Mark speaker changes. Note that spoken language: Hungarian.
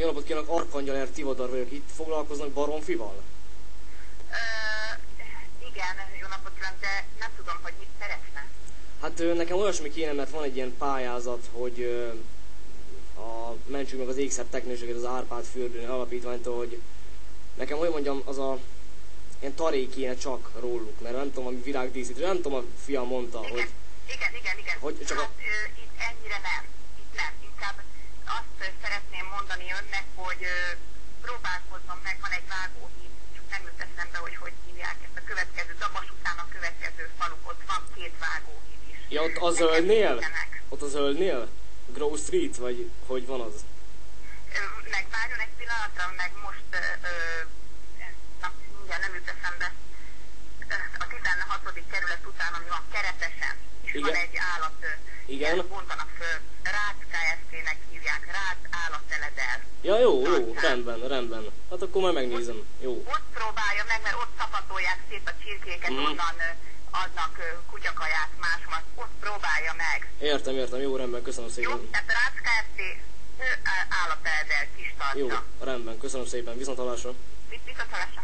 Speaker 1: Jó napot kívánok, Arkangyal R. Tivadar vagyok. Itt foglalkoznak baromfival?
Speaker 2: Igen, jó napot kívánok, de nem tudom, hogy mit szeretne.
Speaker 1: Hát nekem olyasmi kéne, mert van egy ilyen pályázat, hogy mentsük meg az ékszer teknőséget az Árpád fürdőn alapítványtól, hogy nekem, hogy mondjam, az a ilyen taré kéne csak róluk, mert nem tudom, ami virágdíszítő, nem tudom, a fiam mondta,
Speaker 2: igen,
Speaker 1: hogy...
Speaker 2: Igen.
Speaker 1: Hogy csak
Speaker 2: hát itt ennyire nem. Itt nem. Inkább azt szeretném mondani önnek, hogy próbálkozzon meg, van egy vágóhíd, csak nem jut eszembe, hogy hívják ezt a következő, Dabas után a következő faluk, ott van 2 vágóhíd is.
Speaker 1: Ja, ott a zöldnél? Ott a zöldnél? Grove Street, vagy hogy van az?
Speaker 2: Megvárjon egy pillanatra, meg most, mindjárt nem jut eszembe, a 16. kerület után, ami van Keretesen, és
Speaker 1: igen.
Speaker 2: van egy állat,
Speaker 1: igen.
Speaker 2: Bontanak föl, Rác Kft-nek hívják, Rác állatteledel.
Speaker 1: Ja, jó, rendben. Hát akkor majd megnézem, jó.
Speaker 2: Ott próbálja meg, mert ott szapatolják szét a csirkéket, onnan adnak kutyakaját másomat, ott próbálja meg.
Speaker 1: Értem, jó, rendben, köszönöm szépen.
Speaker 2: Jó, tehát Rác Kft. Állatteledel kis tartja.
Speaker 1: Jó, rendben, köszönöm szépen, viszonthallásra.
Speaker 2: Viszonthallásra.